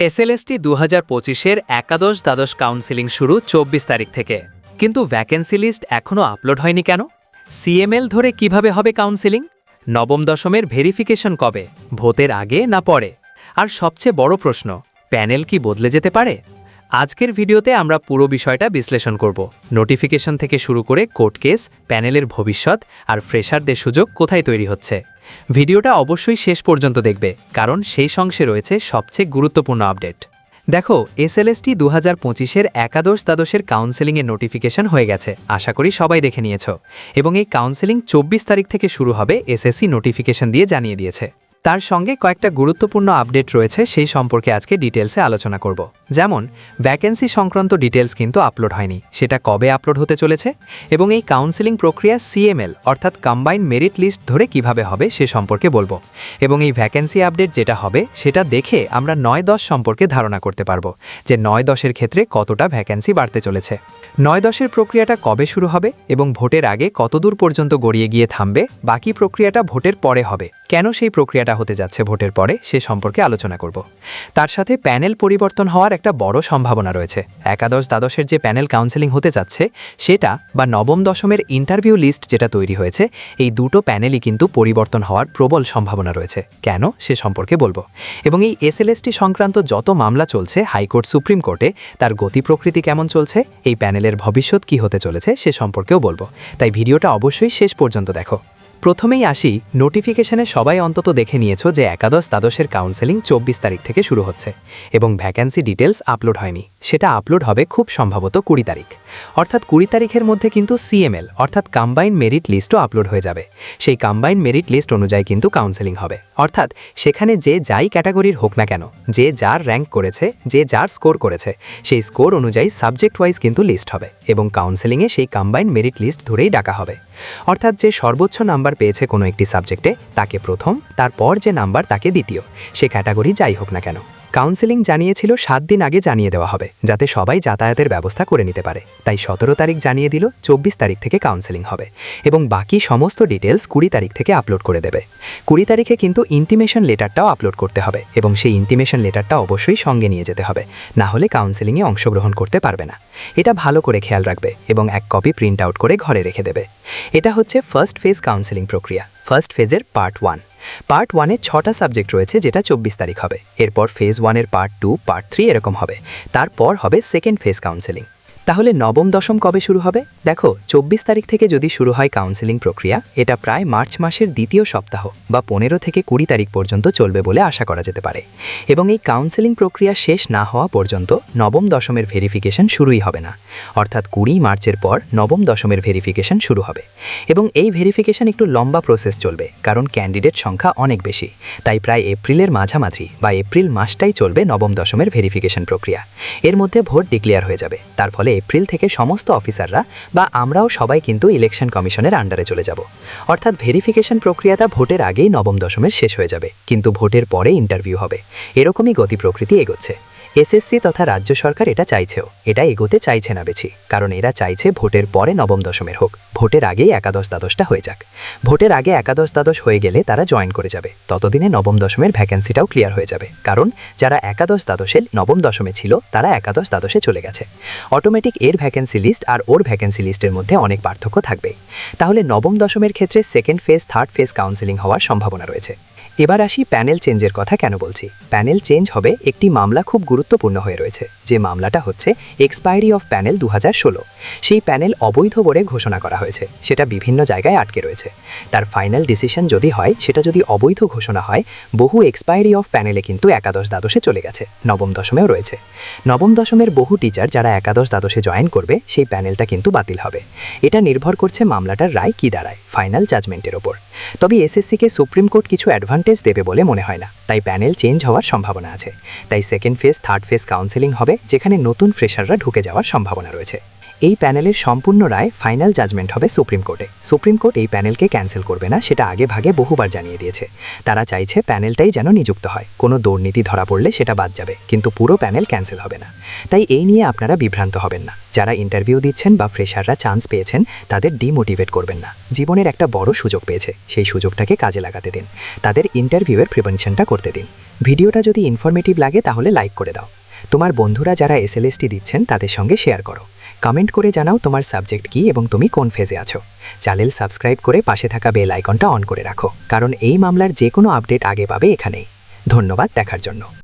SLST ২০২৫-এর একাদশ-দ্বাদশ counselling শুরু ২৪ তারিখ থেকে। কিন্তু ভ্যাকেন্সি লিস্ট এখনও আপলোড হয়নি কেন? সিএমএল ধরে কিভাবে হবে কাউন্সেলিং? নবম দশমের ভেরিফিকেশন কবে? ভোটের আগে না পরে? আর সবচেয়ে বড় প্রশ্ন, প্যানেল কি বদলে যেতে পারে? আজকের ভিডিওতে আমরা পুরো বিষয়টা বিশ্লেষণ করব। নোটিফিকেশন থেকে শুরু করে কোর্ট কেস, প্যানেলের ভবিষ্যৎ আর ফ্রেশারদের সুযোগ কোথায় তৈরি হচ্ছে। ভিডিওটা অবশ্যই শেষ পর্যন্ত দেখবে, কারণ সেই অংশে রয়েছে সবচেয়ে গুরুত্বপূর্ণ আপডেট। দেখো, এসএলএসটি ২০২৫-এর একাদশ-দ্বাদশের কাউন্সেলিংয়ের নোটিফিকেশন হয়ে গেছে, আশা করি সবাই দেখে নিয়েছ। এবং এই কাউন্সেলিং ২৪ তারিখ থেকে শুরু হবে, এসএসসি নোটিফিকেশন দিয়ে জানিয়ে দিয়েছে। তার সঙ্গে কয়েকটা গুরুত্বপূর্ণ আপডেট রয়েছে, সেই সম্পর্কে আজকে ডিটেলসে আলোচনা করব। যেমন, ভ্যাকেন্সি সংক্রান্ত ডিটেলস কিন্তু আপলোড হয়নি, সেটা কবে আপলোড হতে চলেছে, এবং এই কাউন্সেলিং প্রক্রিয়া সিএমএল অর্থাৎ কম্বাইন মেরিট লিস্ট ধরে কিভাবে হবে সে সম্পর্কে বলবো। এবং এই ভ্যাকেন্সি আপডেট যেটা হবে সেটা দেখে আমরা ৯-১০ সম্পর্কে ধারণা করতে পারবো যে ৯-১০-এর ক্ষেত্রে কতটা ভ্যাকেন্সি বাড়তে চলেছে। ৯-১০-এর প্রক্রিয়াটা কবে শুরু হবে এবং ভোটের আগে কতদূর পর্যন্ত গড়িয়ে গিয়ে থামবে, বাকি প্রক্রিয়াটা ভোটের পরে হবে, কেন সেই প্রক্রিয়াটা হতে যাচ্ছে ভোটের পরে সে সম্পর্কে আলোচনা করব। তার সাথে প্যানেল পরিবর্তন হওয়ার একটা বড় সম্ভাবনা রয়েছে। একাদশ-দ্বাদশের যে প্যানেল কাউন্সেলিং হতে যাচ্ছে সেটা বা নবম-দশমের ইন্টারভিউ লিস্ট যেটা তৈরি হয়েছে, এই দুটো প্যানেলই কিন্তু পরিবর্তন হওয়ার প্রবল সম্ভাবনা রয়েছে। কেন সে সম্পর্কে বলবো। এবং এই এসএলএসটি সংক্রান্ত যত মামলা চলছে হাইকোর্ট, সুপ্রিম কোর্টে, তার গতি প্রকৃতি কেমন চলছে, এই প্যানেলের ভবিষ্যৎ কি হতে চলেছে সে সম্পর্কেও বলবো। তাই ভিডিওটা অবশ্যই শেষ পর্যন্ত দেখো। প্রথমেই আসি, নোটিফিকেশনে সবাই অন্তত দেখে নিয়েছো যে একাদশ-দ্বাদশের কাউন্সেলিং ২৪ তারিখ থেকে শুরু হচ্ছে এবং ভ্যাকেন্সি ডিটেলস আপলোড হয়নি। সেটা আপলোড হবে খুব সম্ভবত ২০ তারিখ। অর্থাৎ ২০ তারিখের মধ্যে কিন্তু সিএমএল অর্থাৎ কম্বাইন মেরিট লিস্টও আপলোড হয়ে যাবে। সেই কম্বাইন মেরিট লিস্ট অনুযায়ী কিন্তু কাউন্সেলিং হবে। অর্থাৎ সেখানে যে যাই ক্যাটাগরির হোক না কেন, যে যার র্যাঙ্ক করেছে, যে যার স্কোর করেছে, সেই স্কোর অনুযায়ী সাবজেক্ট ওয়াইজ কিন্তু লিস্ট হবে এবং কাউন্সেলিংয়ে সেই কম্বাইন মেরিট লিস্ট ধরেই ডাকা হবে। অর্থাৎ যে সর্বোচ্চ নাম্বার পেয়েছে কোনো একটি সাবজেক্টে তাকে প্রথম, তারপর যে নাম্বার তাকে দ্বিতীয়, সে ক্যাটাগরি যাই হোক না কেন। কাউন্সেলিং জানিয়েছিল ৭ দিন আগে জানিয়ে দেওয়া হবে, যাতে সবাই যাতায়াতের ব্যবস্থা করে নিতে পারে। তাই ১৭ তারিখ জানিয়ে দিল ২৪ তারিখ থেকে কাউন্সেলিং হবে এবং বাকি সমস্ত ডিটেলস ২০ তারিখ থেকে আপলোড করে দেবে। ২০ তারিখে কিন্তু ইন্টিমেশন লেটারটাও আপলোড করতে হবে এবং সেই ইন্টিমেশন লেটারটা অবশ্যই সঙ্গে নিয়ে যেতে হবে, না হলে কাউন্সেলিংয়ে অংশগ্রহণ করতে পারবে না। এটা ভালো করে খেয়াল রাখবে এবং এক কপি প্রিন্ট আউট করে ঘরে রেখে দেবে। এটা হচ্ছে ফার্স্ট ফেজ কাউন্সেলিং প্রক্রিয়া। ফার্স্ট ফেজের পার্ট 1। পার্ট 1-এ ৬টা সাবজেক্ট রয়েছে, যেটা ২৪ তারিখ হবে। এরপর ফেজ 1-এর পার্ট 2, পার্ট 3 এরকম হবে। তারপর হবে সেকেন্ড ফেজ কাউন্সেলিং। তাহলে নবম-দশম কবে শুরু হবে? দেখো, ২৪ তারিখ থেকে যদি শুরু হয় কাউন্সেলিং প্রক্রিয়া, এটা প্রায় মার্চ মাসের দ্বিতীয় সপ্তাহ বা ১৫ থেকে ২০ তারিখ পর্যন্ত চলবে বলে আশা করা যেতে পারে। এবং এই কাউন্সেলিং প্রক্রিয়া শেষ না হওয়া পর্যন্ত নবম-দশমের ভেরিফিকেশন শুরুই হবে না। অর্থাৎ ২০ মার্চের পর নবম-দশমের ভেরিফিকেশন শুরু হবে এবং এই ভেরিফিকেশন একটু লম্বা প্রসেস চলবে, কারণ ক্যান্ডিডেট সংখ্যা অনেক বেশি। তাই প্রায় এপ্রিলের মাঝামাঝি বা এপ্রিল মাসটাই চলবে নবম-দশমের ভেরিফিকেশন প্রক্রিয়া। এর মধ্যে ভোট ডিক্লেয়ার হয়ে যাবে। তার ফলে এপ্রিল থেকে সমস্ত অফিসাররা বা আমরাও সবাই কিন্তু ইলেকশন কমিশনের আন্ডারে চলে যাব। অর্থাৎ ভেরিফিকেশন প্রক্রিয়াটা ভোটের আগেই নবম-দশমের শেষ হয়ে যাবে, কিন্তু ভোটের পরে ইন্টারভিউ হবে। এরকমই গতি প্রকৃতি এগোচ্ছে। এসএসসি তথা রাজ্য সরকার এটা চাইছেও, এটা এগোতে চাইছে না বেশি, কারণ এরা চাইছে ভোটের পরে নবম-দশমের হোক, ভোটের আগেই একাদশ-দ্বাদশটা হয়ে যাক। ভোটের আগে একাদশ-দ্বাদশ হয়ে গেলে তারা জয়েন করে যাবে, ততদিনে নবম-দশমের ভ্যাকেন্সিটাও ক্লিয়ার হয়ে যাবে, কারণ যারা একাদশ-দ্বাদশে নবম-দশমে ছিল তারা একাদশ-দ্বাদশে চলে গেছে। অটোমেটিক এর ভ্যাকেন্সি লিস্ট আর ওর ভ্যাকেন্সি লিস্টের মধ্যে অনেক পার্থক্য থাকবে। তাহলে নবম-দশমের ক্ষেত্রে second phase, third phase counselling হওয়ার সম্ভাবনা রয়েছে। এবার আসি প্যানেল চেঞ্জের কথা কেন বলছি। প্যানেল চেঞ্জ হবে, একটি মামলা খুব গুরুত্বপূর্ণ হয়ে রয়েছে, যে মামলাটা হচ্ছে এক্সপায়ারি অফ প্যানেল ২০১৬। সেই প্যানেল অবৈধ বলে ঘোষণা করা হয়েছে, সেটা বিভিন্ন জায়গায় আটকে রয়েছে। তার ফাইনাল ডিসিশন যদি হয়, সেটা যদি অবৈধ ঘোষণা হয়, বহু এক্সপায়ারি অফ প্যানেলে কিন্তু একাদশ-দ্বাদশে চলে গেছে, নবম-দশমেও রয়েছে। নবম-দশমের বহু টিচার যারা একাদশ-দ্বাদশে জয়েন করবে, সেই প্যানেলটা কিন্তু বাতিল হবে। এটা নির্ভর করছে মামলাটার রায় কি দাঁড়ায়, ফাইনাল জাজমেন্টের ওপর। তবে এসএসসিকে সুপ্রিম কোর্ট কিছু অ্যাডভান্টেজ দেবে বলে মনে হয় না, তাই প্যানেল চেঞ্জ হওয়ার সম্ভাবনা আছে। তাই second phase, third phase counselling হবে, যেখানে নতুন ফ্রেশাররা ঢুকে যাওয়ার সম্ভাবনা রয়েছে। এই প্যানেলের সম্পূর্ণ রায়, ফাইনাল জাজমেন্ট হবে সুপ্রিম কোর্টে। সুপ্রিম কোর্ট এই প্যানেলকে ক্যান্সেল করবে না, সেটা আগে ভাগে বহুবার জানিয়ে দিয়েছে। তারা চাইছে প্যানেলটাই যেন নিযুক্ত হয়, কোনো দুর্নীতি ধরা পড়লে সেটা বাদ যাবে, কিন্তু পুরো প্যানেল ক্যান্সেল হবে না। তাই এই নিয়ে আপনারা বিভ্রান্ত হবেন না। যারা ইন্টারভিউ দিচ্ছেন বা ফ্রেশাররা চান্স পেয়েছেন, তাদের ডিমোটিভেট করবেন না। জীবনের একটা বড় সুযোগ পেয়েছে, সেই সুযোগটাকে কাজে লাগাতে দিন। তাদের ইন্টারভিউয়ের প্রিপারেশনটা করতে দিন। ভিডিওটা যদি ইনফরমেটিভ লাগে তাহলে লাইক করে দাও। তোমার বন্ধুরা যারা এসএলএসটি দিচ্ছেন তাদের সঙ্গে শেয়ার করো। কমেন্ট করে জানাও তোমার সাবজেক্ট কী এবং তুমি কোন ফেজে আছো। চ্যানেল সাবস্ক্রাইব করে পাশে থাকা বেল আইকনটা অন করে রাখো, কারণ এই মামলার যে কোনো আপডেট আগে পাবে এখানেই। ধন্যবাদ দেখার জন্য।